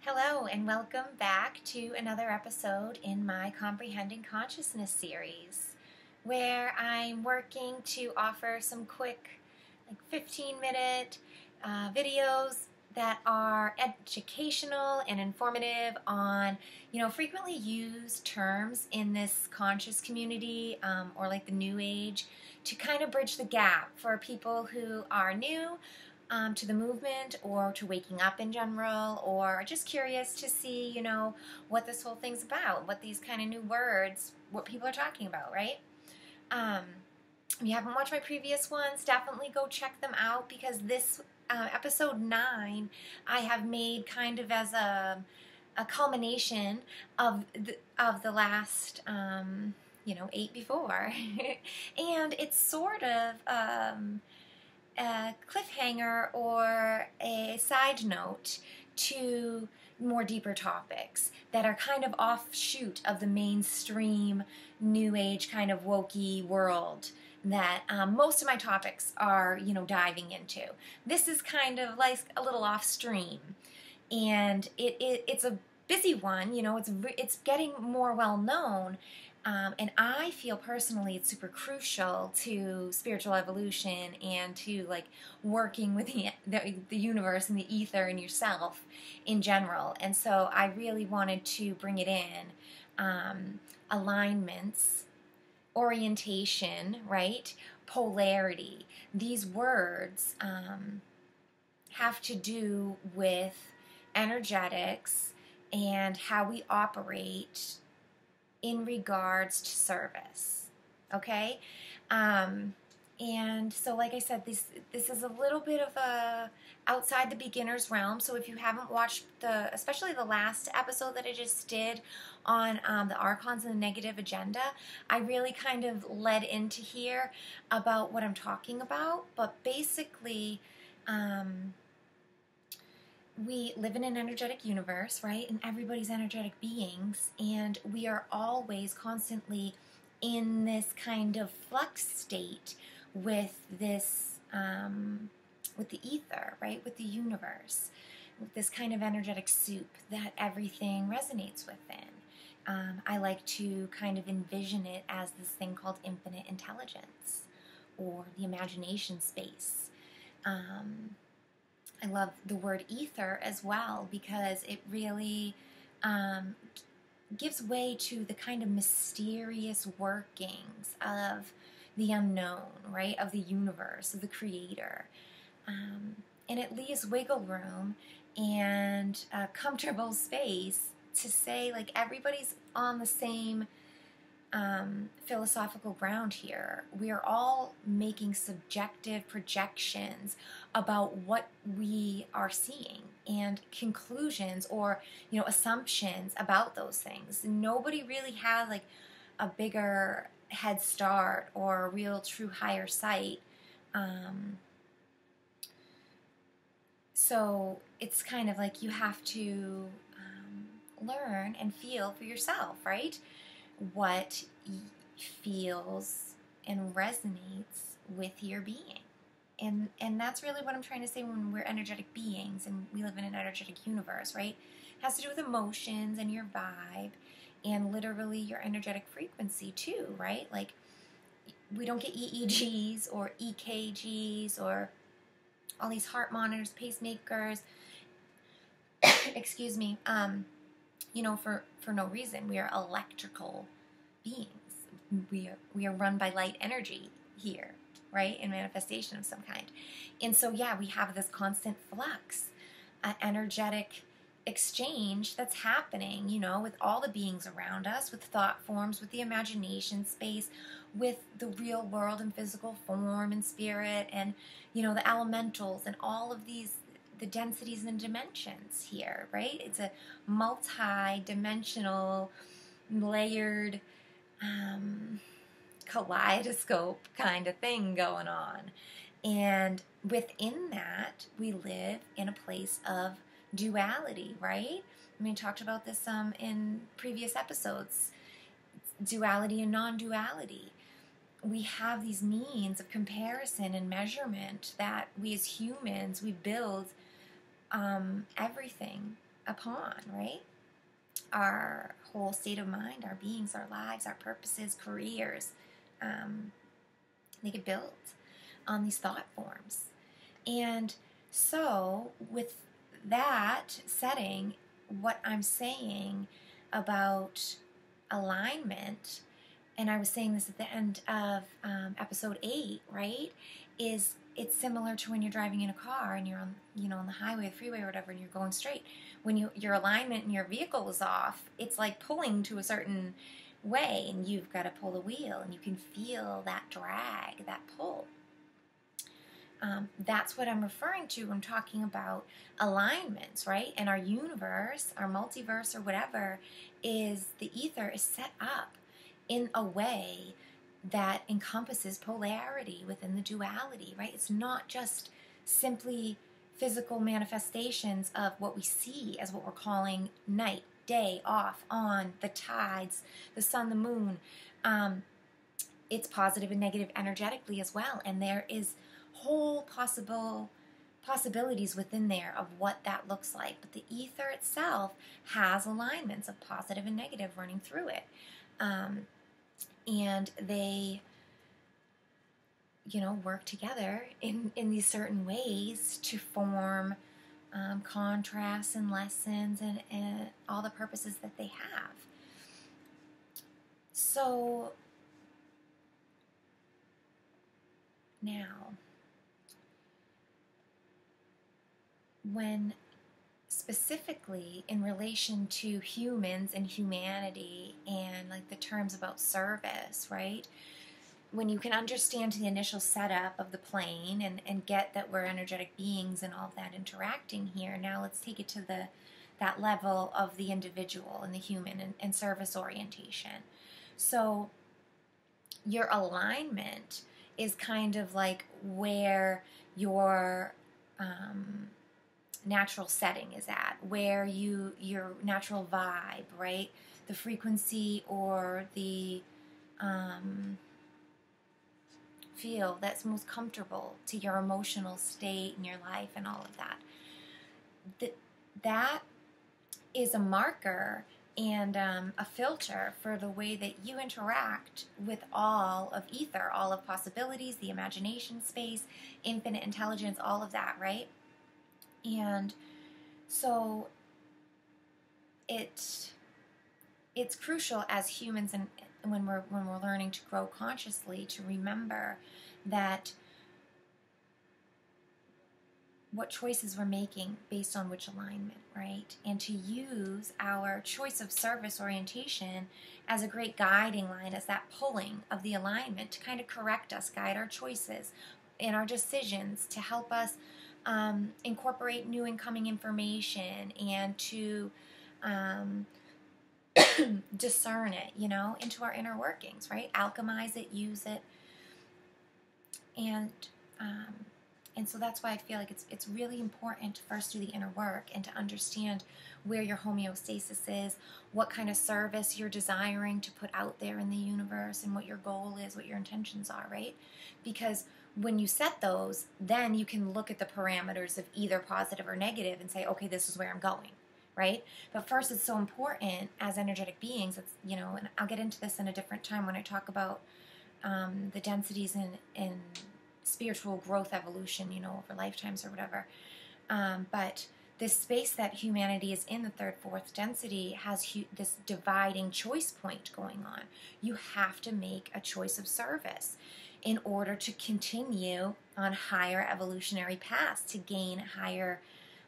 Hello, and welcome back to another episode in my Comprehending Consciousness series, where I'm working to offer some quick, 15-minute videos that are educational and informative on, frequently used terms in this conscious community or like the New Age to kind of bridge the gap for people who are new to the movement or to waking up in general, or just curious to see, what this whole thing's about, what these kind of new words, what people are talking about, right? If you haven't watched my previous ones, definitely go check them out, because this episode 9 I have made kind of as a culmination of the last 8 before. And it's sort of a cliffhanger or a side note to more deeper topics that are kind of offshoot of the mainstream New Age kind of wokey world that most of my topics are, diving into. This is kind of like a little off stream, and it's a busy one. It's getting more well known. And I feel personally it's super crucial to spiritual evolution and to working with the universe and the ether and yourself in general. And so I really wanted to bring it in. Alignments, orientation, right? Polarity. These words have to do with energetics and how we operate in regards to service, okay? And so, like I said, this is a little bit of a outside the beginner's realm. So if you haven't watched especially the last episode that I just did on the Archons and the negative agenda, I really kind of led into here about what I'm talking about. But basically, we live in an energetic universe, right? And everybody's energetic beings, and we are always constantly in this kind of flux state with this, with the ether, right? With the universe, with this kind of energetic soup that everything resonates within. I like to kind of envision it as this thing called infinite intelligence, or the imagination space. I love the word ether as well, because it really gives way to the kind of mysterious workings of the unknown, right? Of the universe, of the creator. And it leaves wiggle room and a comfortable space to say, everybody's on the same philosophical ground here. We are all making subjective projections about what we are seeing and conclusions or assumptions about those things. Nobody really has a bigger head start or a real true higher sight. So it's kind of you have to learn and feel for yourself, right? What feels and resonates with your being. And that's really what I'm trying to say when we're energetic beings and we live in an energetic universe, right? It has to do with emotions and your vibe and literally your energetic frequency too, right? We don't get EEGs or EKGs or all these heart monitors, pacemakers, excuse me, for no reason. We are electrical beings. We are run by light energy here, right? In manifestation of some kind. And so, yeah, we have this constant flux, energetic exchange that's happening, with all the beings around us, with thought forms, with the imagination space, with the real world and physical form and spirit, and, the elementals and all of these, the densities and dimensions here, right? It's a multi-dimensional, layered kaleidoscope kind of thing going on. And within that, we live in a place of duality, right? We talked about this in previous episodes. Duality and non-duality. We have these means of comparison and measurement that we as humans, we build everything upon, right? Our whole state of mind, our beings, our lives, our purposes, careers, they get built on these thought forms. And so with that setting, what I'm saying about alignment, and I was saying this at the end of episode 8, right, is it's similar to when you're driving in a car and you're on, on the highway, the freeway or whatever, and you're going straight. When your alignment in your vehicle is off, it's like pulling to a certain way, and you've got to pull the wheel, and you can feel that drag, that pull. That's what I'm referring to when I'm talking about alignments, right? And our universe, our multiverse or whatever, is the ether is set up in a way that encompasses polarity within the duality, right? It's not just simply physical manifestations of what we see as what we're calling night, day, off, on, the tides, the sun, the moon. It's positive and negative energetically as well, and there is whole possibilities within there of what that looks like. But the ether itself has alignments of positive and negative running through it. And they, work together in these certain ways to form contrasts and lessons and all the purposes that they have. So now, when specifically in relation to humans and humanity and like the terms about service, right? When you can understand the initial setup of the plane and get that we're energetic beings and all of that interacting here, now let's take it to that level of the individual and the human and service orientation. So your alignment is kind of like where your natural setting is at, where your natural vibe, right? The frequency or the feel that's most comfortable to your emotional state and your life and all of that. That is a marker and a filter for the way that you interact with all of ether, all of possibilities, the imagination space, infinite intelligence, all of that, right? And so it's crucial as humans and when we're learning to grow consciously to remember that what choices we're making based on which alignment, right? And to use our choice of service orientation as a great guiding line, as that pulling of the alignment to kind of correct us, guide our choices and our decisions, to help us incorporate new incoming information and to discern it, into our inner workings, right? Alchemize it, use it, and so that's why I feel like it's really important to first do the inner work and to understand where your homeostasis is, what kind of service you're desiring to put out there in the universe, and what your goal is, what your intentions are, right? Because when you set those, then you can look at the parameters of either positive or negative and say, okay, this is where I'm going, right? But first, it's so important as energetic beings, it's, and I'll get into this in a different time when I talk about the densities in spiritual growth evolution, over lifetimes or whatever. But this space that humanity is in, the third, fourth density, has this dividing choice point going on. You have to make a choice of service in order to continue on higher evolutionary paths, to gain higher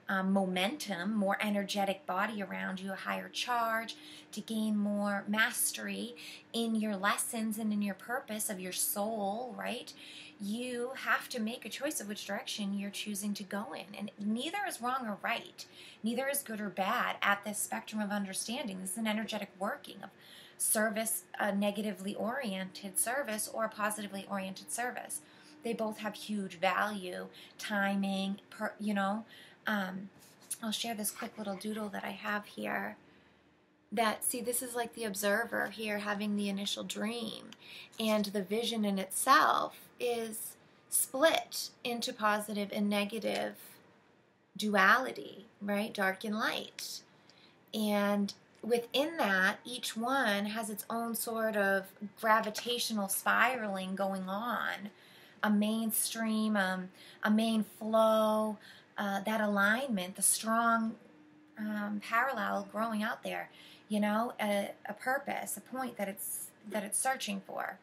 momentum, more energetic body around you, a higher charge, to gain more mastery in your lessons and in your purpose of your soul, right? You have to make a choice of which direction you're choosing to go in. And neither is wrong or right. Neither is good or bad at this spectrum of understanding. This is an energetic working of service, a negatively oriented service or a positively oriented service. They both have huge value, timing, I'll share this quick little doodle that I have here. This is like the observer here having the initial dream, and the vision in itself is split into positive and negative duality, right? Dark and light. And within that, each one has its own sort of gravitational spiraling going on, a mainstream, a main flow, that alignment, the strong parallel growing out there, you know, a purpose, a point that it's searching for.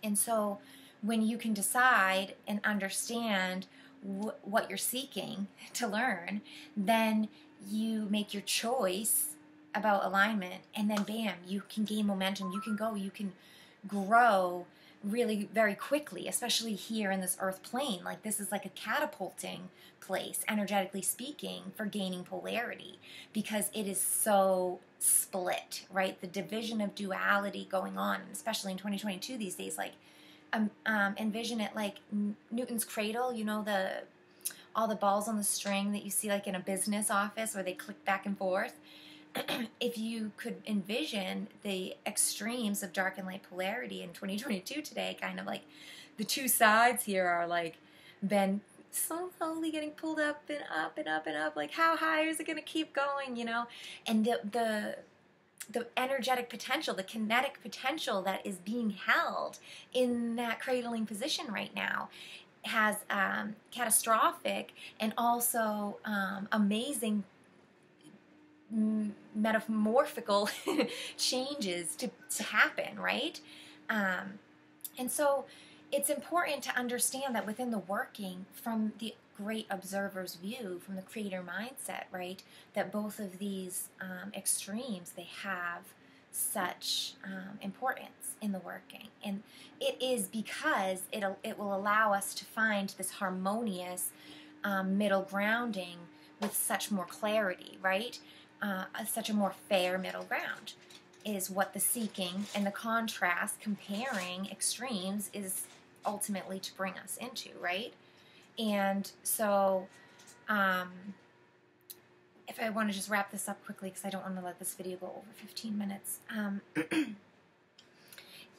And so when you can decide and understand what you're seeking to learn, then you make your choice about alignment, and then bam, you can gain momentum, you can grow really very quickly, especially here in this earth plane. Like, this is like a catapulting place, energetically speaking, for gaining polarity, because it is so split, right? The division of duality going on, especially in 2022 these days. Like, envision it like Newton's cradle, you know, all the balls on the string that you see like in a business office where they click back and forth. If you could envision the extremes of dark and light polarity in 2022 today, kind of like the two sides here are like been slowly getting pulled up and up and up and up. Like, how high is it going to keep going, you know? And the energetic potential, the kinetic potential that is being held in that cradling position right now has catastrophic and also amazing metamorphical changes to happen, right? And so it's important to understand that within the working, from the great observer's view, from the creator mindset, right, that both of these extremes, they have such importance in the working. And it is because it will allow us to find this harmonious middle grounding with such more clarity, right? Such a more fair middle ground is what the seeking and the contrast, comparing extremes, is ultimately to bring us into, right? And so if I want to just wrap this up quickly, because I don't want to let this video go over 15 minutes,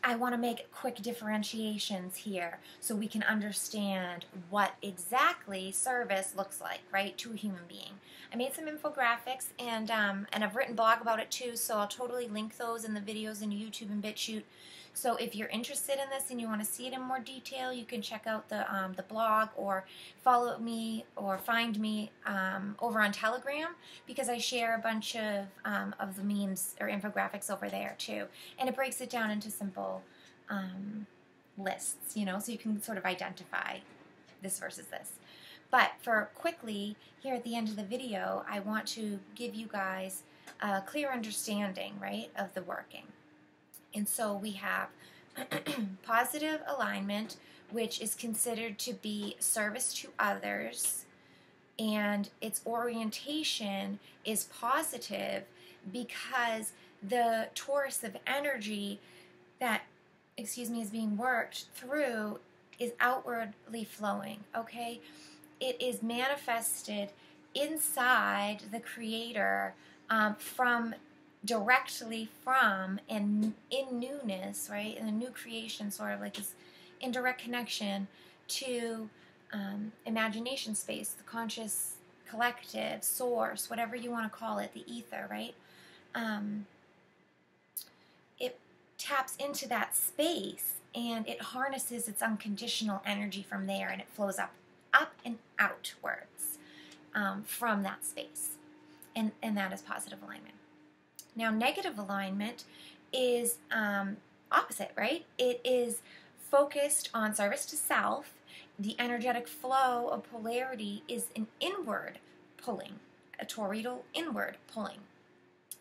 I want to make quick differentiations here so we can understand what exactly service looks like, right, to a human being. I made some infographics, and I've written a blog about it too, so I'll totally link those in the videos in YouTube and BitChute. So if you're interested in this and you want to see it in more detail, you can check out the blog, or follow me or find me over on Telegram, because I share a bunch of the memes or infographics over there too, and it breaks it down into simple lists, you know, so you can sort of identify this versus this. But for quickly, here at the end of the video, I want to give you guys a clear understanding, right, of the working. And so we have positive alignment, which is considered to be service to others, and its orientation is positive because the torus of energy that, is being worked through is outwardly flowing, okay? It is manifested inside the creator directly from, and in newness, right? In the new creation, sort of like this indirect connection to imagination space, the conscious collective, source, whatever you want to call it, the ether, right? It taps into that space and it harnesses its unconditional energy from there, and it flows up and outwards from that space. And that is positive alignment. Now, negative alignment is opposite, right? It is focused on service to self. The energetic flow of polarity is an inward pulling, a toroidal inward pulling.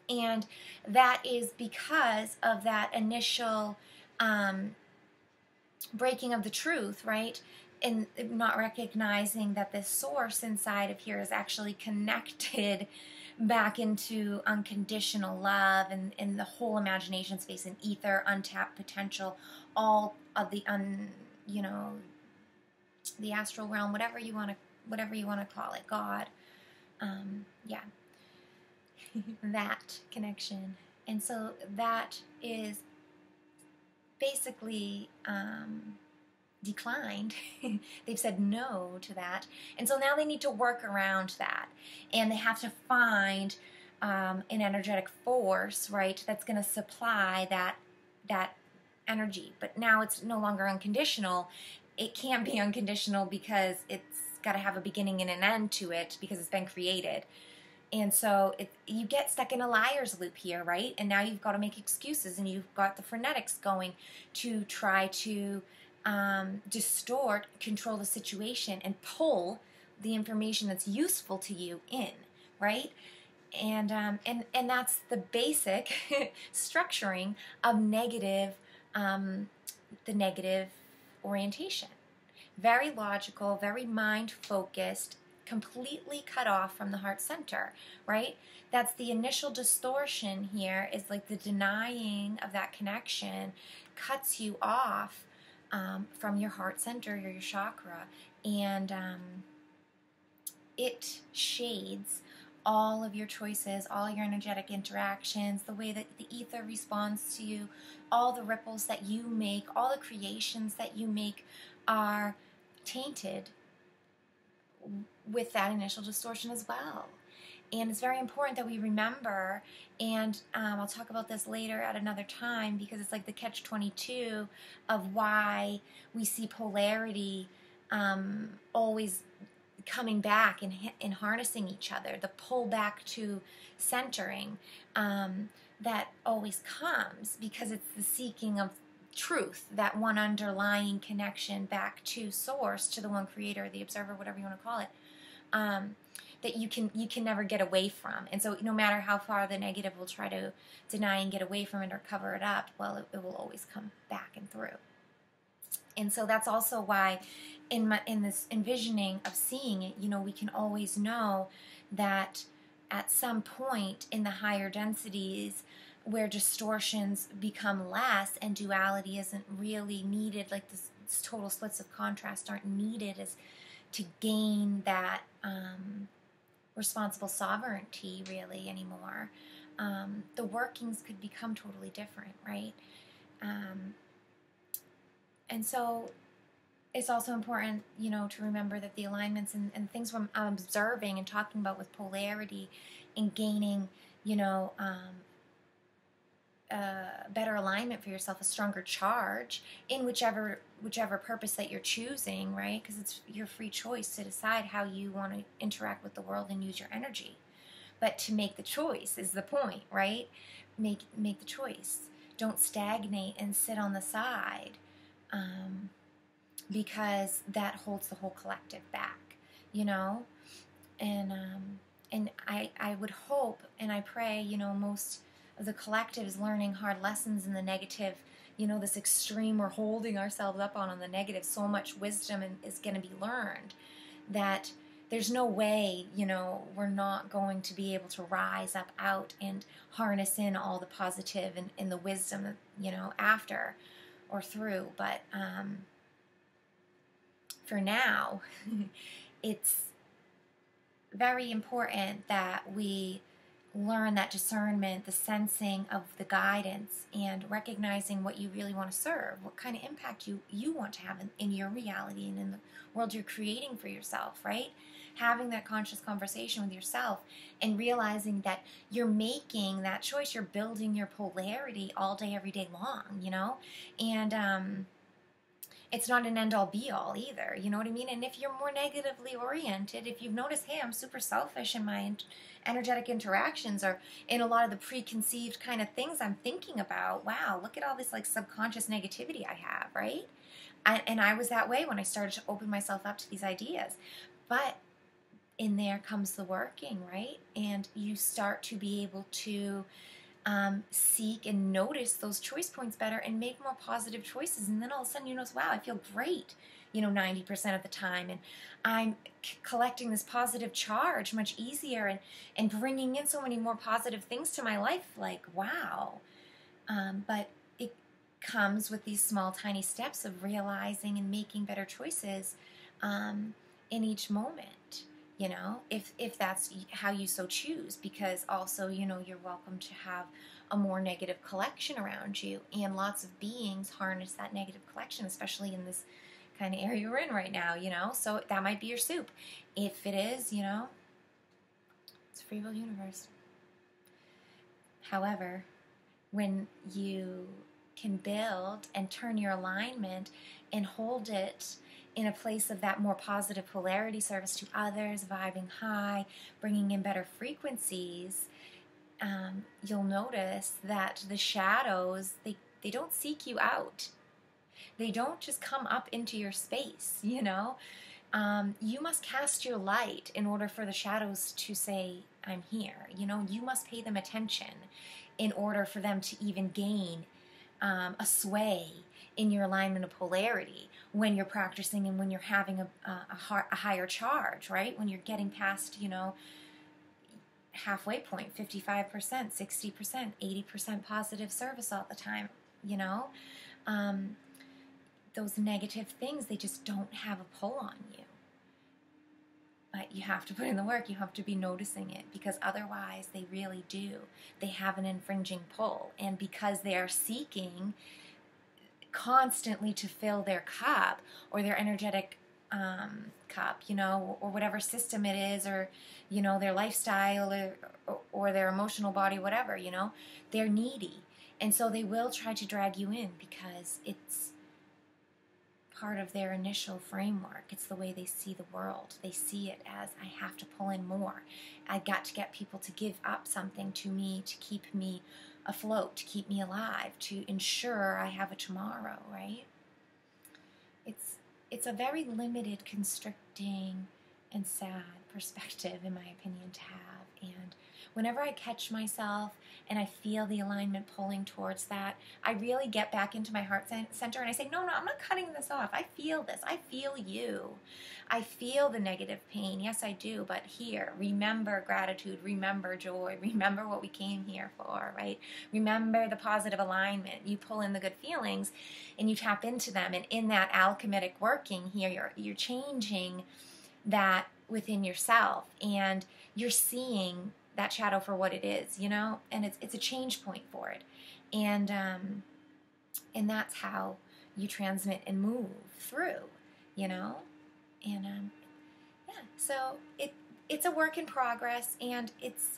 And that is because of that initial breaking of the truth, right? And not recognizing that the source inside of here is actually connected back into unconditional love and the whole imagination space and ether, untapped potential, all of the the astral realm, whatever you want to call it, God, yeah, that connection. And so that is basically declined. They've said no to that, and so now they need to work around that, and they have to find an energetic force, right, that's going to supply that energy. But now it's no longer unconditional. It can't be unconditional because it's got to have a beginning and an end to it because it's been created. And so you get stuck in a liar's loop here, right? And now you've got to make excuses, and you've got the frenetics going to try to distort, control the situation, and pull the information that's useful to you in, right? And that's the basic structuring of negative, the negative orientation. Very logical, very mind-focused, completely cut off from the heart center, right? That's the initial distortion here, is like the denying of that connection cuts you off from your heart center or your chakra, and it shades all of your choices, all your energetic interactions, the way that the ether responds to you, all the ripples that you make, all the creations that you make are tainted with that initial distortion as well. And it's very important that we remember, and I'll talk about this later at another time, because it's like the catch-22 of why we see polarity always coming back and harnessing each other, the pull back to centering that always comes, because it's the seeking of truth, that one underlying connection back to source, to the one creator, the observer, whatever you want to call it, that you can never get away from. And so no matter how far the negative will try to deny and get away from it or cover it up, well, it will always come back and through. And so that's also why in this envisioning of seeing it, we can always know that at some point in the higher densities where distortions become less and duality isn't really needed, like this total splits of contrast aren't needed as to gain that responsible sovereignty really anymore, the workings could become totally different, right? And so it's also important, to remember that the alignments and things I'm observing and talking about with polarity and gaining, better alignment for yourself, a stronger charge in whichever purpose that you're choosing, right? Because it's your free choice to decide how you want to interact with the world and use your energy. But to make the choice is the point, right? Make the choice. Don't stagnate and sit on the side, because that holds the whole collective back, And I would hope and I pray, most of the collective is learning hard lessons in the negative, this extreme we're holding ourselves up on the negative. So much wisdom is going to be learned that there's no way, we're not going to be able to rise up out and harness in all the positive and the wisdom, after or through. But for now, it's very important that we learn that discernment, the sensing of the guidance, and recognizing what you really want to serve, what kind of impact you want to have in your reality and in the world you're creating for yourself, right? Having that conscious conversation with yourself and realizing that you're making that choice, you're building your polarity all day, every day long, and it's not an end-all be-all either, you know what I mean? And if you're more negatively oriented, if you've noticed, hey, I'm super selfish in my energetic interactions, or in a lot of the preconceived kind of things I'm thinking about, wow, look at all this like subconscious negativity I have, right? And I was that way when I started to open myself up to these ideas. But in there comes the working, right? And you start to be able to seek and notice those choice points better and make more positive choices. And then all of a sudden you notice, wow, I feel great, 90% of the time. And I'm collecting this positive charge much easier and bringing in so many more positive things to my life. Like, wow. But it comes with these small, tiny steps of realizing and making better choices in each moment. If that's how you so choose, because also, you're welcome to have a more negative collection around you, and lots of beings harness that negative collection, especially in this kind of area we're in right now, so that might be your soup. If it is, it's a free will universe. However, when you can build and turn your alignment and hold it in a place of that more positive polarity, service to others, vibing high, bringing in better frequencies, you'll notice that the shadows, they don't seek you out. They don't just come up into your space, you know. You must cast your light in order for the shadows to say, I'm here. You know, you must pay them attention in order for them to even gain a sway in your alignment of polarity when you're practicing and when you're having a higher charge, right? When you're getting past, you know, halfway point, 55%, 60%, 80% positive service all the time, you know. Those negative things, they just don't have a pull on you. But you have to put in the work. You have to be noticing it, because otherwise they really do. They have an infringing pull. And because they are seeking constantly to fill their cup or their energetic cup, you know, or whatever system it is, or, you know, their lifestyle or their emotional body, whatever, you know, they're needy. And so they will try to drag you in because it's part of their initial framework. It's the way they see the world. They see it as, I have to pull in more. I got to get people to give up something to me to keep me afloat, to keep me alive, to ensure I have a tomorrow, right? It's a very limited, constricting, and sad perspective, in my opinion, to have. And whenever I catch myself and I feel the alignment pulling towards that, I really get back into my heart center and I say, no, I'm not cutting this off. I feel this. I feel you. I feel the negative pain. Yes, I do. But here, remember gratitude, remember joy, remember what we came here for, right? Remember the positive alignment. You pull in the good feelings and you tap into them. And in that alchemic working here, you're changing that within yourself, and you're seeing that shadow for what it is, you know, and it's a change point for it, and that's how you transmit and move through, you know, and yeah, so it's a work in progress, and it's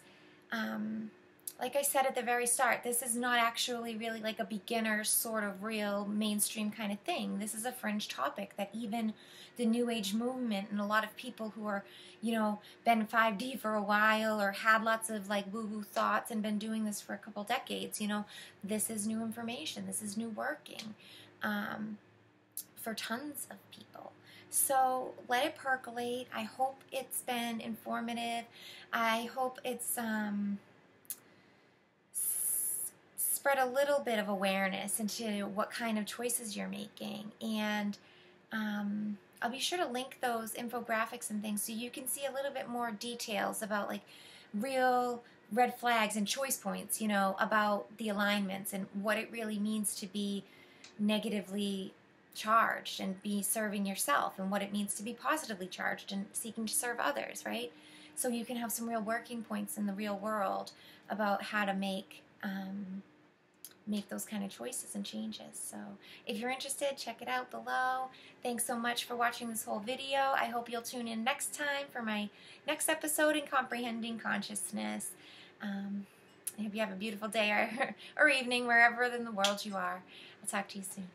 like I said at the very start, this is not actually really like a beginner sort of real mainstream kind of thing. This is a fringe topic that even the New Age movement and a lot of people who are, you know, been 5D for a while or had lots of like woo-woo thoughts and been doing this for a couple decades, you know, this is new information. This is new working for tons of people. So let it percolate. I hope it's been informative. I hope it's spread a little bit of awareness into what kind of choices you're making. And I'll be sure to link those infographics and things so you can see a little bit more details about like real red flags and choice points, you know, about the alignments and what it really means to be negatively charged and be serving yourself, and what it means to be positively charged and seeking to serve others, right? So you can have some real working points in the real world about how to make those kind of choices and changes. So if you're interested, check it out below. Thanks so much for watching this whole video. I hope you'll tune in next time for my next episode in Comprehending Consciousness. I hope you have a beautiful day or evening wherever in the world you are. I'll talk to you soon.